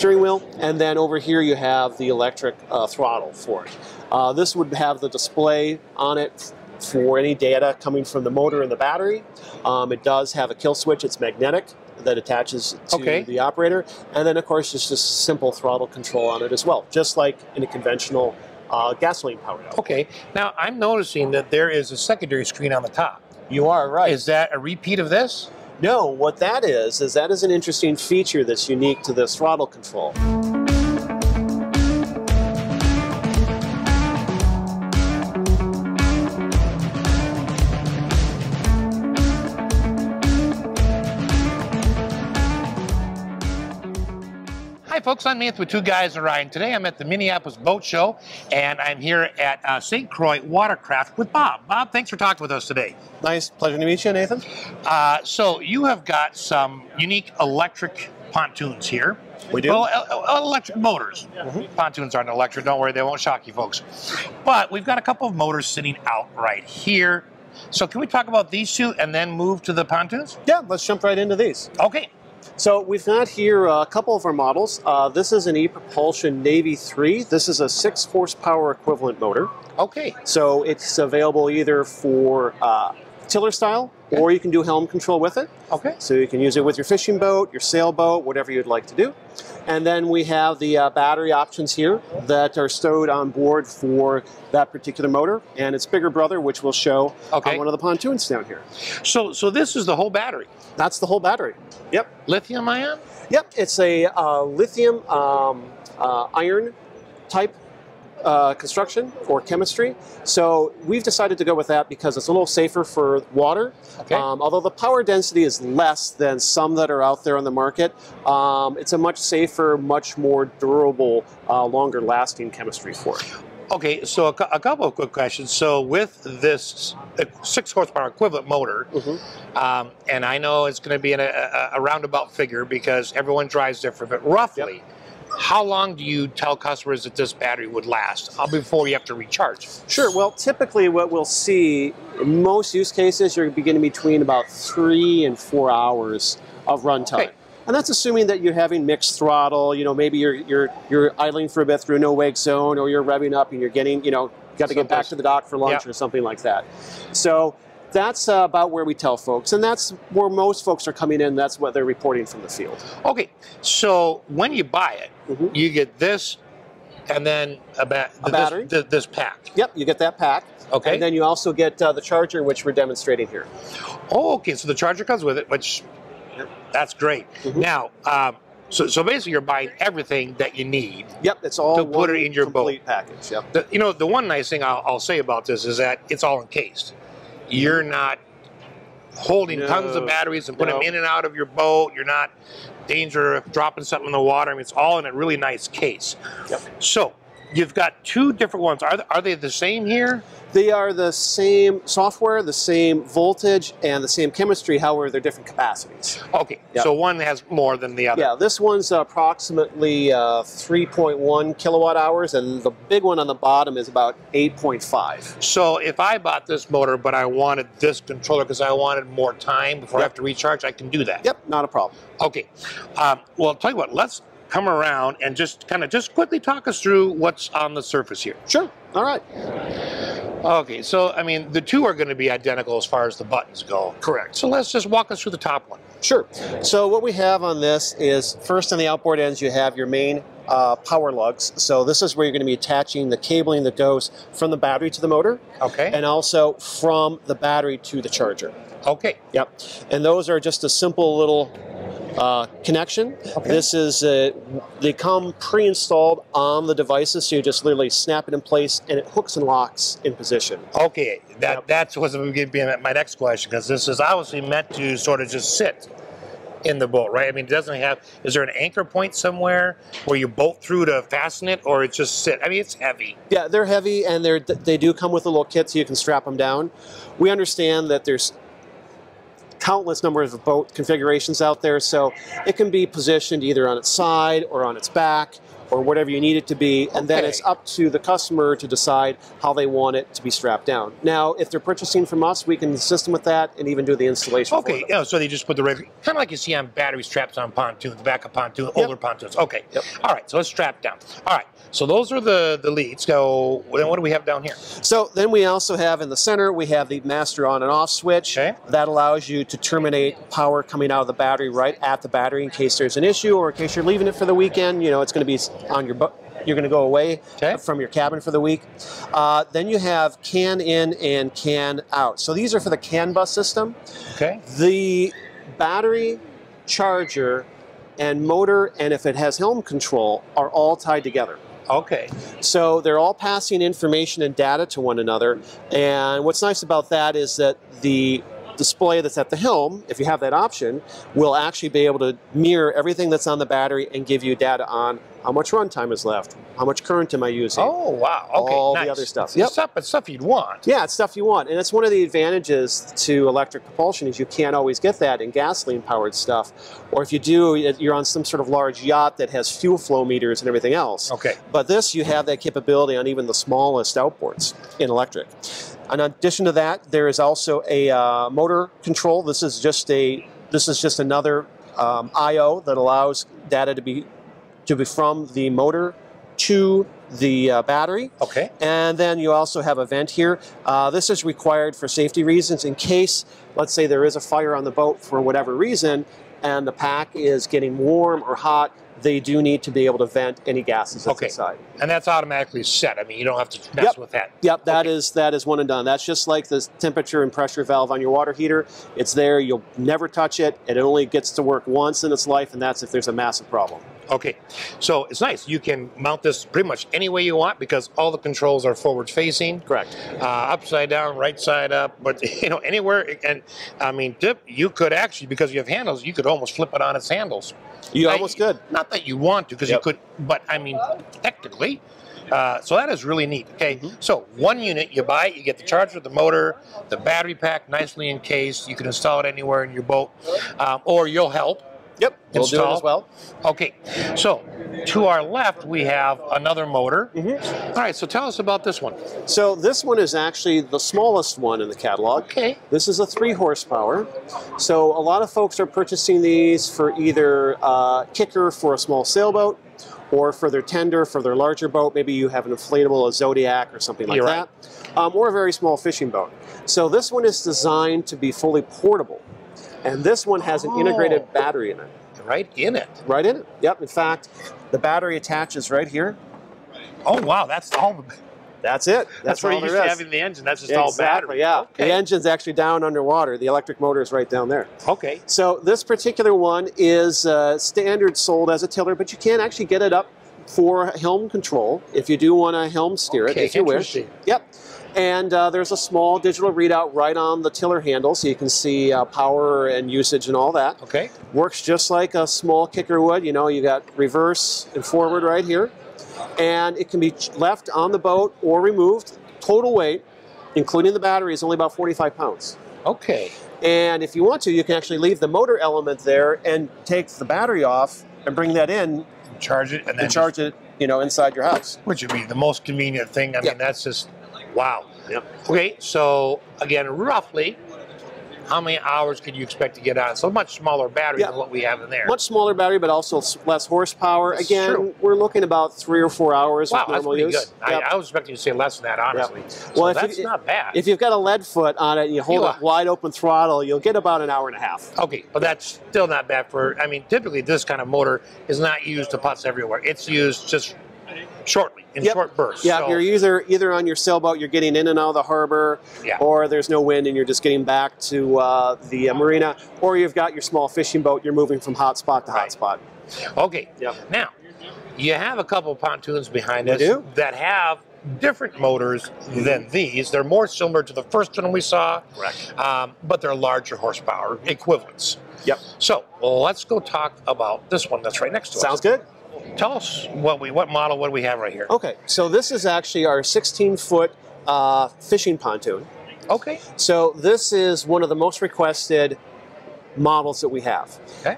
steering wheel, and then over here you have the electric throttle for it. This would have the display on it for any data coming from the motor and the battery. It does have a kill switch. It's magnetic that attaches to the operator, and then of course it's just simple throttle control on it as well, just like in a conventional gasoline powered auto. Okay, now I'm noticing that there is a secondary screen on the top. You are right. Is that a repeat of this? No, what that is an interesting feature that's unique to this throttle control. Hi folks, I'm Nathan with Two Guys and a Ride. Today I'm at the Minneapolis Boat Show and I'm here at St. Croix Watercraft with Bob. Bob, thanks for talking with us today. Nice, pleasure to meet you, Nathan. So you have got some unique electric pontoons here. We do. Well, electric motors. Pontoons aren't electric, don't worry, they won't shock you folks. But we've got a couple of motors sitting out right here. So can we talk about these two and then move to the pontoons? Yeah, let's jump right into these. Okay. So we've got here a couple of our models. This is an E-Propulsion Navy 3. This is a 6 horsepower equivalent motor. Okay. So it's available either for tiller style, or you can do helm control with it. Okay. So you can use it with your fishing boat, your sailboat, whatever you'd like to do. And then we have the battery options here that are stowed on board for that particular motor, and its bigger brother, which we'll show on one of the pontoons down here. So this is the whole battery? That's the whole battery. Yep. Lithium ion? Yep, it's a lithium iron type construction or chemistry. So we've decided to go with that because it's a little safer for water. Okay. Although the power density is less than some that are out there on the market, it's a much safer, much more durable, longer lasting chemistry for it. Okay, so a couple of quick questions. So with this 6 horsepower equivalent motor, and I know it's going to be in a roundabout figure because everyone drives different, but roughly, how long do you tell customers that this battery would last before you have to recharge? Sure. Well, typically what we'll see in most use cases, you're beginning between about 3 and 4 hours of runtime. Okay. And that's assuming that you're having mixed throttle. You know, maybe you're idling for a bit through a no-wake zone, or you're revving up and you're getting, you know, got to get back to the dock for lunch or something like that. So that's about where we tell folks, and that's where most folks are coming in. That's what they're reporting from the field. Okay, so when you buy it, you get this, and then battery, this pack. Yep, you get that pack. Okay, and then you also get the charger, which we're demonstrating here. Oh, okay, so the charger comes with it, which that's great. Now, so basically, you're buying everything that you need. Yep, it's all to put it in your boat package. Yep. You know, the one nice thing I'll say about this is that it's all encased. You're not holding tons of batteries and putting them in and out of your boat. You're not danger of dropping something in the water. I mean, it's all in a really nice case. Yep. So you've got 2 different ones. Are they the same here? They are the same software, the same voltage, and the same chemistry. However, they're different capacities. Okay, so one has more than the other. Yeah, this one's approximately 3.1 kilowatt hours, and the big one on the bottom is about 8.5. So if I bought this motor, but I wanted this controller because I wanted more time before I have to recharge, I can do that? Yep, not a problem. Okay, well, I'll tell you what, let's come around and just quickly talk us through what's on the surface here. Sure, all right. Okay, so, I mean, the 2 are going to be identical as far as the buttons go. Correct. So let's just walk us through the top one. Sure. So what we have on this is, first on the outboard ends, you have your main power lugs. So this is where you're going to be attaching the cabling that goes from the battery to the motor. Okay. And also from the battery to the charger. Okay. Yep. And those are just a simple little connection. Okay. This is, they come pre-installed on the devices, so you just literally snap it in place and it hooks and locks in position. Okay, that's what's going to be my next question, because this is obviously meant to sort of just sit in the boat, right? I mean, it doesn't have, is there an anchor point somewhere where you bolt through to fasten it, or it just sit? I mean, it's heavy. Yeah, they're heavy, and they do come with a little kit so you can strap them down. We understand that there's countless numbers of boat configurations out there, so it can be positioned either on its side or on its back, or whatever you need it to be, and then Okay. it's up to the customer to decide how they want it to be strapped down. Now, if they're purchasing from us, we can assist them with that and even do the installation for Okay, them. yeah, so they just put the regular, kind of like you see on battery straps on pontoons, the back of pontoon, older pontoons. Okay, all right, so let's strap down. All right, so those are the leads. So then what do we have down here? So then we also have in the center, we have the master on and off switch. Okay. That allows you to terminate power coming out of the battery right at the battery in case there's an issue, or in case you're leaving it for the weekend. You know, it's going to be on your you're going to go away from your cabin for the week. Then you have can in and can out. So these are for the CAN bus system. Okay. The battery, charger, and motor, and if it has helm control, are all tied together. Okay. So they're all passing information and data to one another. And what's nice about that is that the display that's at the helm, if you have that option, will actually be able to mirror everything that's on the battery and give you data on how much runtime is left, how much current am I using. Oh, wow. Okay, all nice. the other stuff. Yep. It's stuff you'd want. Yeah, it's stuff you want. And it's one of the advantages to electric propulsion is you can't always get that in gasoline-powered stuff. Or if you do, you're on some sort of large yacht that has fuel flow meters and everything else. Okay. But this, you have that capability on even the smallest outboards in electric. In addition to that, there is also a motor control. This is just another I/O that allows data to be from the motor to the battery. Okay. And then you also have a vent here. This is required for safety reasons in case, let's say, there is a fire on the boat for whatever reason, and the pack is getting warm or hot. They do need to be able to vent any gases that's inside. And that's automatically set. I mean, you don't have to mess with that. Yep, that is one and done. That's just like the temperature and pressure valve on your water heater. It's there. You'll never touch it. It only gets to work once in its life, and that's if there's a massive problem. Okay, so it's nice. You can mount this pretty much any way you want because all the controls are forward facing. Correct. Upside down, right side up, but you know, anywhere. And I mean, you could actually, because you have handles, you could almost flip it on its handles. You almost could. Not that you want to, because you could, but I mean, technically. So that is really neat. Okay, so one unit, you buy it, you get the charger, the motor, the battery pack nicely encased. You can install it anywhere in your boat, or you'll help. Yep, we'll do it as well. Okay, so to our left we have another motor. All right, so tell us about this one. So this one is actually the smallest one in the catalog. Okay. This is a 3 horsepower. So a lot of folks are purchasing these for either a kicker for a small sailboat, or for their tender, for their larger boat. Maybe you have an inflatable, a Zodiac or something like that. Or a very small fishing boat. So this one is designed to be fully portable. And this one has an integrated battery in it. Right in it? Right in it, yep. In fact, the battery attaches right here. Oh, wow, that's all. That's it. That's where you used to have in the engine. That's just all battery. Yeah. Okay. The engine's actually down underwater. The electric motor is right down there. Okay. So this particular one is standard sold as a tiller, but you can actually get it up for helm control if you do want to helm steer it, if you wish. Yep. And there's a small digital readout right on the tiller handle, so you can see power and usage and all that. Okay. Works just like a small kicker would. You know, you got reverse and forward right here. And it can be left on the boat or removed. Total weight, including the battery, is only about 45 pounds. Okay. And if you want to, you can actually leave the motor element there and take the battery off and bring that in. Charge it. And then charge it, you know, inside your house. Which would be the most convenient thing. I mean, that's just, wow. Yep. Okay, so again, roughly, how many hours could you expect to get on? So much smaller battery than what we have in there. Much smaller battery, but also less horsepower. Again, we're looking about 3 or 4 hours with normal use. That's pretty good. I was expecting you to say less than that, honestly. Yep. So well, that's not bad. If you've got a lead foot on it and you hold it wide open throttle, you'll get about an hour and a half. Okay, but that's still not bad for, I mean, typically this kind of motor is not used to putts everywhere. It's used just shortly, in short bursts. Yeah, so you're either on your sailboat, you're getting in and out of the harbor, or there's no wind and you're just getting back to the marina, or you've got your small fishing boat, you're moving from hot spot to hot spot. Okay, now, you have a couple pontoons behind us that have different motors than these. They're more similar to the first one we saw, but they're larger horsepower equivalents. Yep. So, let's go talk about this one that's right next to us. Sounds good. Tell us what model, what do we have right here? Okay, so this is actually our 16-foot fishing pontoon. Okay. So this is one of the most requested models that we have. Okay.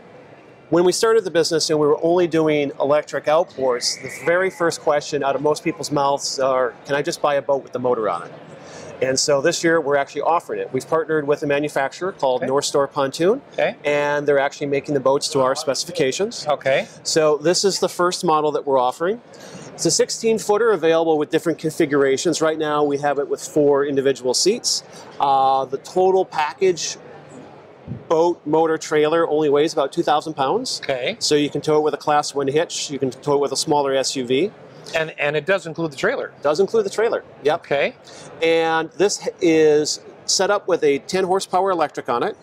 When we started the business and we were only doing electric outboards, the very first question out of most people's mouths are, can I just buy a boat with the motor on it? And so this year we're actually offering it. We've partnered with a manufacturer called NorthStar Pontoon, and they're actually making the boats to our specifications. So this is the first model that we're offering. It's a 16-footer available with different configurations. Right now we have it with 4 individual seats. The total package boat, motor, trailer only weighs about 2,000 pounds. So you can tow it with a Class 1 hitch. You can tow it with a smaller SUV. And it does include the trailer? Does include the trailer, yep. And this is set up with a 10 horsepower electric on it.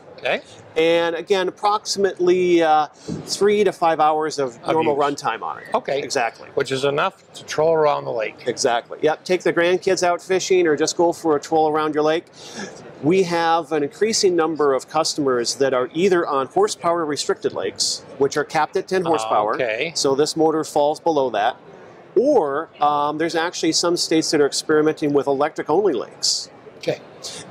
And again, approximately 3 to 5 hours of normal runtime on it. Exactly. Which is enough to troll around the lake. Exactly. Yep. Take the grandkids out fishing or just go for a troll around your lake. We have an increasing number of customers that are either on horsepower restricted lakes, which are capped at 10 horsepower. So this motor falls below that. Or there's actually some states that are experimenting with electric only lakes.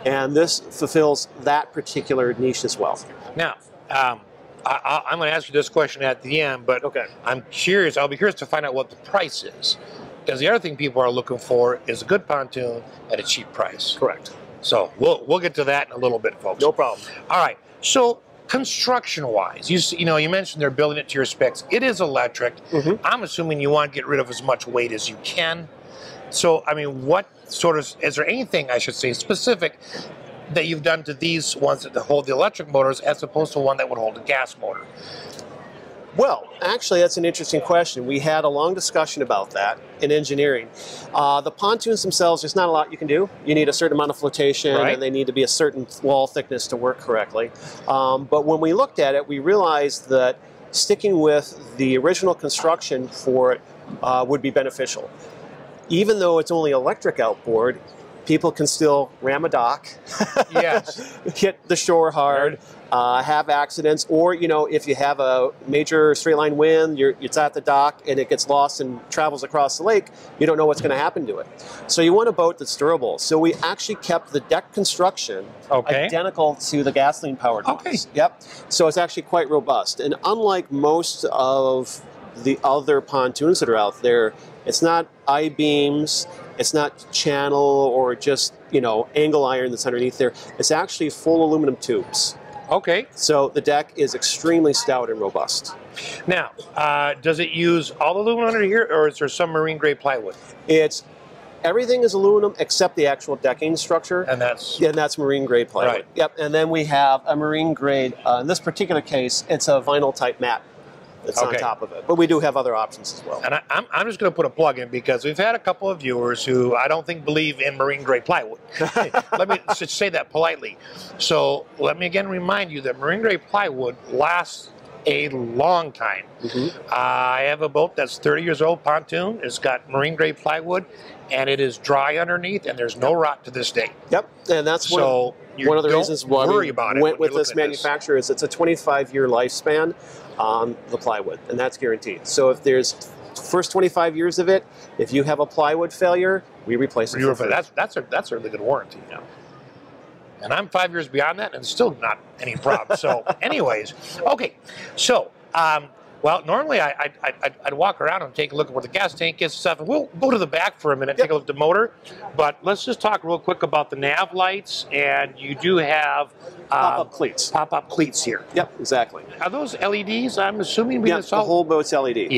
And this fulfills that particular niche as well. Now, I'm going to ask you this question at the end, but I'm curious. I'll be curious to find out what the price is, because the other thing people are looking for is a good pontoon at a cheap price. Correct. So we'll get to that in a little bit, folks. No problem. All right. So construction-wise, you know, you mentioned they're building it to your specs. It is electric. I'm assuming you want to get rid of as much weight as you can. So, I mean, what sort of, is there anything, I should say, specific that you've done to these ones that hold the electric motors as opposed to one that would hold a gas motor? Well, actually, that's an interesting question. We had a long discussion about that in engineering. The pontoons themselves, there's not a lot you can do. You need a certain amount of flotation, and they need to be a certain wall thickness to work correctly. But when we looked at it, we realized that sticking with the original construction for it would be beneficial. Even though it's only electric outboard, people can still ram a dock, hit the shore hard, have accidents, or, you know, if you have a major straight line wind, it's at the dock and it gets lost and travels across the lake, you don't know what's going to happen to it. So you want a boat that's durable. So we actually kept the deck construction identical to the gasoline powered ones. So it's actually quite robust. And unlike most of the other pontoons that are out there, it's not I-beams, it's not channel or just, you know, angle iron that's underneath there. It's actually full aluminum tubes. So the deck is extremely stout and robust. Now, does it use all aluminum under here, or is there some marine grade plywood? Everything is aluminum except the actual decking structure. And that's marine grade plywood. And then we have a marine grade, in this particular case, it's a vinyl type mat that's on top of it. But we do have other options as well. And I'm just going to put a plug in, because we've had a couple of viewers who I don't think believe in marine grade plywood. Let me just say that politely. So let me again remind you that marine grade plywood lasts a long time. I have a boat that's 30 years old, pontoon. It's got marine grade plywood, and it is dry underneath, and there's no rot to this day. And that's one of the reasons why we went with this manufacturer is it's a 25-year lifespan on the plywood, and that's guaranteed. So if there's first 25 years of it, if you have a plywood failure, we replace it. That's a really good warranty. And I'm 5 years beyond that, and still not any problem. So, anyways, so. Well, normally I'd walk around and take a look at where the gas tank is and stuff, and we'll go to the back for a minute, take a look at the motor. But let's just talk real quick about the nav lights, and you do have pop-up cleats. Pop-up cleats here. Exactly. Are those LEDs? I'm assuming the whole boat's LED.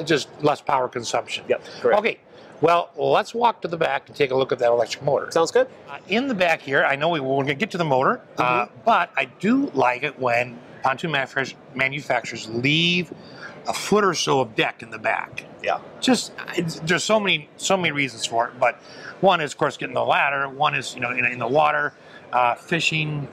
Just less power consumption. Correct. Okay. Well, let's walk to the back and take a look at that electric motor. Sounds good. In the back here, I know we're going to get to the motor, but I do like it when pontoon manufacturers leave a foot or so of deck in the back. Just there's so many reasons for it, but one is, of course, getting the ladder. One is, you know, in the water, fishing,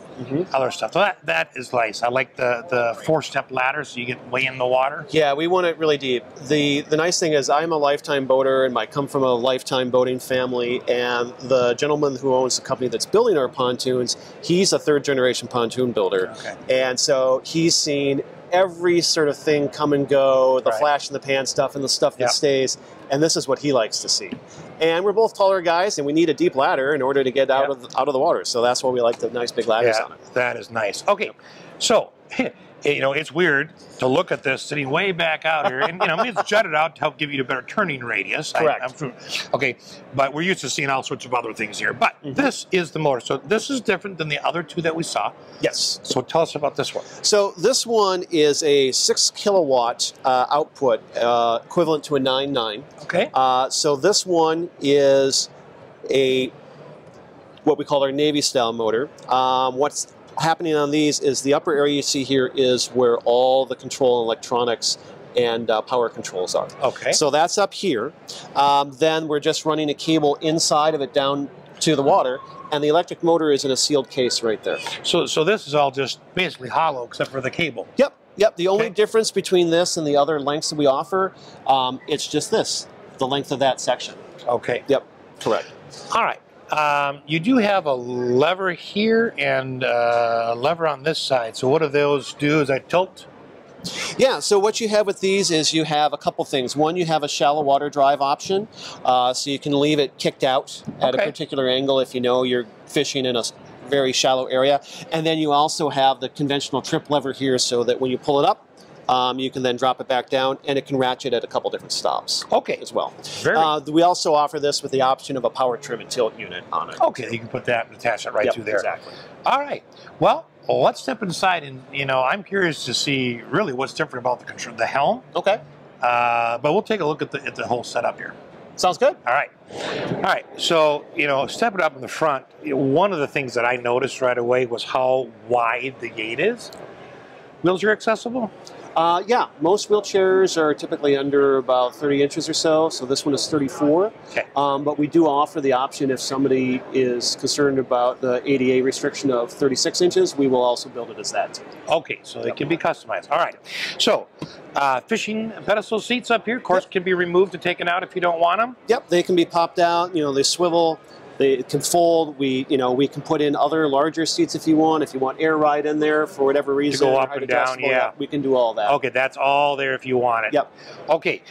other stuff. So that is nice. I like the 4-step ladder, so you get way in the water. We want it really deep. The nice thing is I'm a lifetime boater, and I come from a lifetime boating family, and the gentleman who owns the company that's building our pontoons, he's a 3rd-generation pontoon builder. And so he's seen every sort of thing come and go, the flash in the pan stuff and the stuff that stays, and this is what he likes to see. And we're both taller guys, and we need a deep ladder in order to get out of the water, so that's why we like the nice big ladders on it. That is nice. Okay, so it's weird to look at this sitting way back out here, and I mean, it's jutted out to help give you a better turning radius. Correct. Okay, but we're used to seeing all sorts of other things here. But this is the motor, so this is different than the other two that we saw. Yes. So tell us about this one. So this one is a 6 kilowatt output, equivalent to a 9.9. Okay. So this one is what we call our Navy style motor. What's happening on these is the upper area you see here is where all the control electronics and power controls are. Okay. So that's up here. Then we're just running a cable inside of it down to the water, and the electric motor is in a sealed case right there. So this is all just basically hollow except for the cable. Yep. Yep. The only difference between this and the other lengths that we offer, it's just this, the length of that section. Okay. Yep. Correct. All right. You do have a lever here and a lever on this side. So what do those do? Is that tilt? Yeah, so what you have with these is you have a couple things. One, you have a shallow water drive option, so you can leave it kicked out at a particular angle if you know you're fishing in a very shallow area. And then you also have the conventional trip lever here so that when you pull it up, you can then drop it back down, and it can ratchet at a couple different stops. Okay. As well. We also offer this with the option of a power trim and tilt unit on it. Okay, you can put that and attach it right through there. Exactly. All right. Well, let's step inside, and I'm curious to see really what's different about the helm. Okay. But we'll take a look at the whole setup here. Sounds good. All right. All right. So stepping up in the front, one of the things that I noticed right away was how wide the gate is. Wheelchair accessible? Yeah, most wheelchairs are typically under about 30 inches or so, so this one is 34. Okay. But we do offer the option if somebody is concerned about the ADA restriction of 36 inches, we will also build it as that. Okay, so they can be customized. All right. So, fishing pedestal seats up here, of course, can be removed and taken out if you don't want them? Yep, they can be popped out, they swivel. They can fold. We can put in other larger seats if you want. If you want air ride in there for whatever reason, to go up and down, yeah, we can do all that. Okay, that's all there if you want it. Yep. Okay,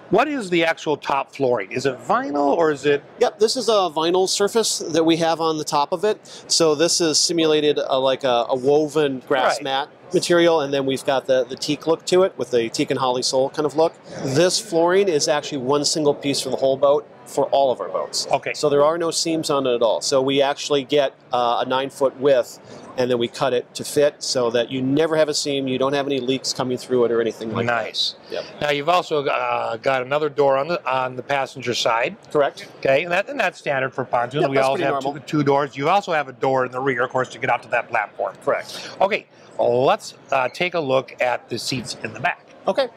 what is the actual top flooring? Is it vinyl or is it? Yep, this is a vinyl surface that we have on the top of it. So this is simulated like a woven grass mat material, and then we've got the teak look to it with the teak and holly sole kind of look. This flooring is actually one single piece for the whole boat for all of our boats. Okay. So there are no seams on it at all. So we actually get a 9-foot width, and then we cut it to fit so that you never have a seam, you don't have any leaks coming through it or anything like that. Nice. Yep. Now you've also got another door on the passenger side. Correct. Okay, and that's standard for pontoons. Yep, we all have normal. two doors. You also have a door in the rear, of course, to get out to that platform. Correct. Okay, let's take a look at the seats in the back. Okay.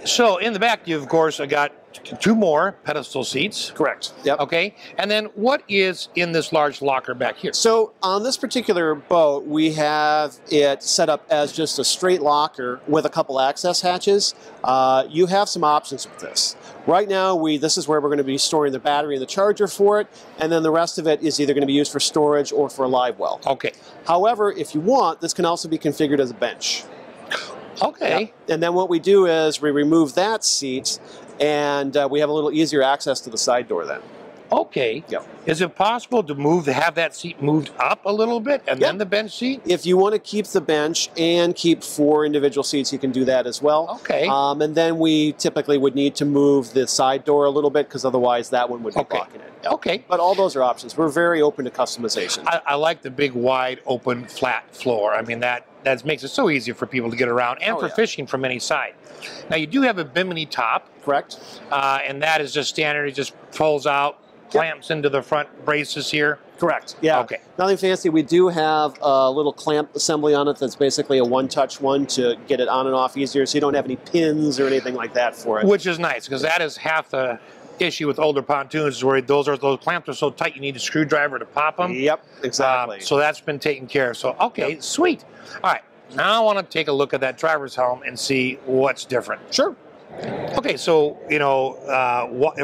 So in the back, you of course got 2 more pedestal seats. Correct. Yep. Okay. And then what is in this large locker back here? So on this particular boat, we have it set up as just a straight locker with a couple access hatches. You have some options with this. Right now, this is where we're going to be storing the battery and the charger for it, and then the rest of it is either going to be used for storage or for a live well. Okay. However, if you want, this can also be configured as a bench. Okay. Yep. And then what we do is we remove that seat, and we have a little easier access to the side door then. Okay. Yep. Is it possible to have that seat moved up a little bit and then the bench seat? If you want to keep the bench and keep 4 individual seats, you can do that as well. Okay. And then we typically would need to move the side door a little bit because otherwise that one would be blocking it. Yep. Okay. But all those are options. We're very open to customization. I like the big, wide, open, flat floor. I mean, that makes it so easy for people to get around and for fishing from any side. Now, you do have a bimini top. Correct. And that is just standard. It just pulls out, clamps into the front braces here. Correct. Yeah. Okay. Nothing fancy. We do have a little clamp assembly on it that's basically a one-touch one to get it on and off easier, so you don't have any pins or anything like that for it. Which is nice, because that is half the issue with older pontoons, where those clamps are so tight you need a screwdriver to pop them. Yep, exactly. So that's been taken care of. So, okay, sweet. All right, now I want to take a look at that driver's helm and see what's different. Sure. Okay, so,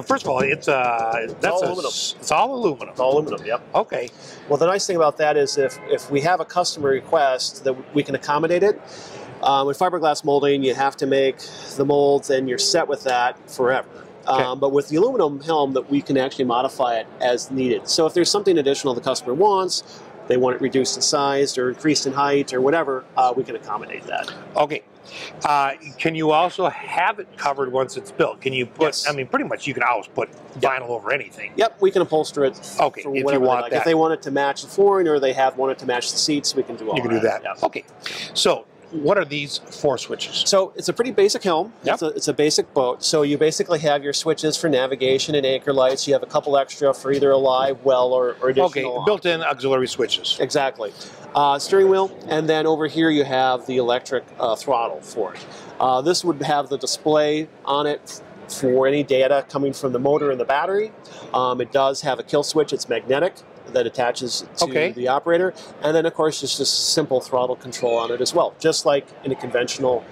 first of all, it's all aluminum. It's all aluminum. It's all aluminum, yep. Okay. Well, the nice thing about that is if we have a customer request that we can accommodate it. With fiberglass molding, you have to make the molds and you're set with that forever. Okay. But with the aluminum helm, that we can actually modify it as needed. So if there's something additional the customer wants, they want it reduced in size or increased in height or whatever, we can accommodate that. Okay. Can you also have it covered once it's built? Can you put, Yes. I mean, pretty much you can always put vinyl over anything. Yep, we can upholster it Okay, for if whatever you they want like. that. If they want it to match the flooring or they want it to match the seats, we can do all that. You can do that. Yep. Okay. So what are these 4 switches? So it's a pretty basic helm. Yep. It's a basic boat. So you basically have your switches for navigation and anchor lights. You have a couple extra for either a live well or additional. Okay, built-in auxiliary switches. Exactly. Steering wheel, and then over here you have the electric throttle for it. This would have the display on it for any data coming from the motor and the battery. It does have a kill switch. It's magnetic that attaches to the operator. And then, of course, it's just simple throttle control on it as well, just like in a conventional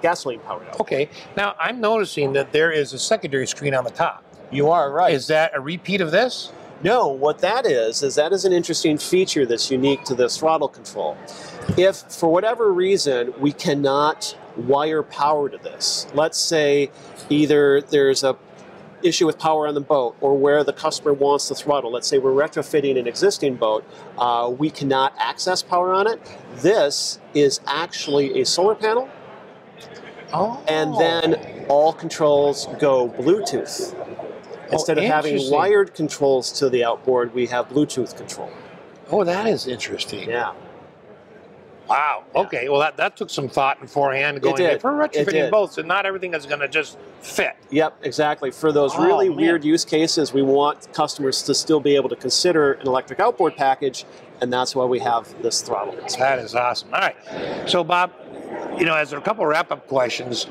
gasoline-powered outboard. Okay. Now, I'm noticing that there is a secondary screen on the top. You are right. Is that a repeat of this? No, what that is an interesting feature that's unique to this throttle control. If, for whatever reason, we cannot wire power to this, let's say either there's a issue with power on the boat or where the customer wants the throttle, let's say we're retrofitting an existing boat, we cannot access power on it, this is actually a solar panel. Oh. And then all controls go Bluetooth. Instead of having wired controls to the outboard, we have Bluetooth control. Oh, that is interesting. Yeah. Wow. Okay. Well, that took some thought beforehand going in for retrofitting boats, and not everything is going to just fit. Yep, exactly. For those really weird use cases, we want customers to still be able to consider an electric outboard package, and that's why we have this throttle. That is awesome. All right. So, Bob, you know, as a couple wrap-up questions,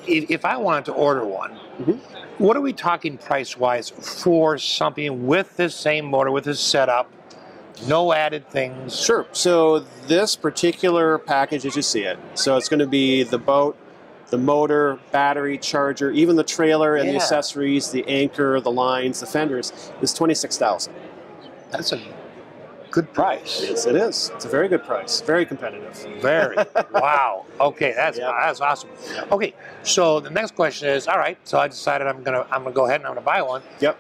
if I wanted to order one, what are we talking price-wise for something with this same motor, with this setup, no added things? Sure. So this particular package, as you see it, so it's going to be the boat, the motor, battery, charger, even the trailer and the accessories, the anchor, the lines, the fenders, is $26,000. That's a good price. Yes, it is. It's a very good price. Very competitive. Very. Wow. Okay, that's awesome. Okay, so the next question is, all right, so I decided I'm gonna go ahead and I'm gonna buy one. Yep.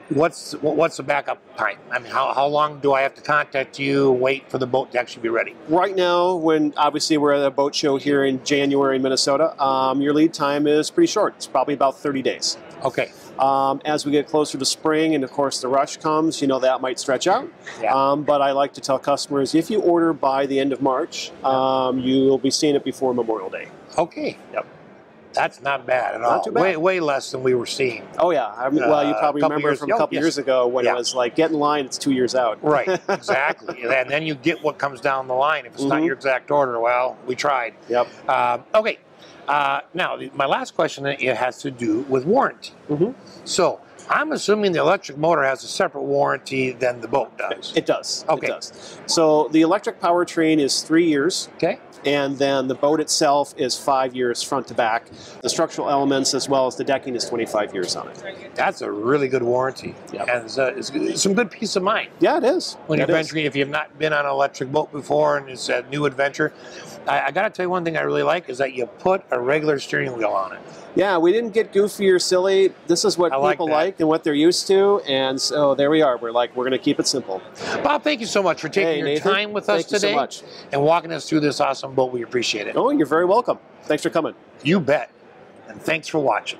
What's the backup time? I mean, how long do I have to contact you and wait for the boat to actually be ready? Right now, when obviously we're at a boat show here in January in Minnesota, your lead time is pretty short. It's probably about 30 days. Okay. As we get closer to spring and of course the rush comes, you know, that might stretch out. Yeah. But I like to tell customers, if you order by the end of March, you'll be seeing it before Memorial Day. Okay. Yep. That's not bad at all. Not too bad. Way less than we were seeing. Oh yeah. Well, you probably remember from a couple years ago when it was like, get in line, it's 2 years out. Right, exactly. And then you get what comes down the line. If it's not your exact order, well, we tried. Yep. Okay. Now, my last question has to do with warranty. So, I'm assuming the electric motor has a separate warranty than the boat does. It does. Okay. It does. So the electric powertrain is 3 years. Okay. And then the boat itself is 5 years front to back. The structural elements as well as the decking is 25 years on it. That's a really good warranty. Yep. And it's some good peace of mind. Yeah, it is. When you're venturing, if you've not been on an electric boat before and it's a new adventure, I got to tell you one thing I really like is that you put a regular steering wheel on it. Yeah, we didn't get goofy or silly. This is what people like and what they're used to, and so there we are. We're going to keep it simple. Bob, thank you so much for taking your time with us today. Thank you so much. And walking us through this awesome boat. We appreciate it. Oh, you're very welcome. Thanks for coming. You bet. And thanks for watching.